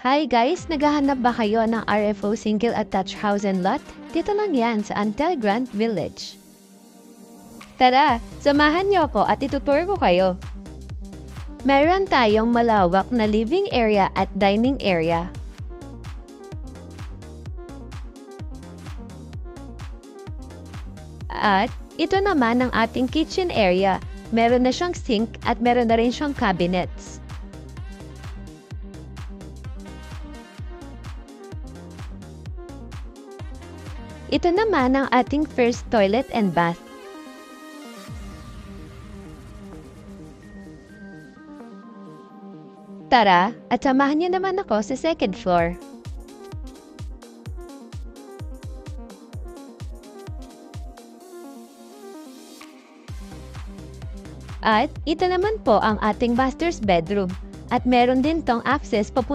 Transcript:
Hi guys! Naghahanap ba kayo ng RFO single attached house and lot? Dito lang yan sa Antel Grand Village. Tara, samahan niyo ako at itutur ko kayo. Meron tayong malawak na living area at dining area. At ito naman ang ating kitchen area. Meron na siyang sink at meron na rin siyang cabinets. Ito naman ang ating first toilet and bath. Tara, at samahan niyo naman ako sa second floor. At ito naman po ang ating master's bedroom. At meron din tong access papunta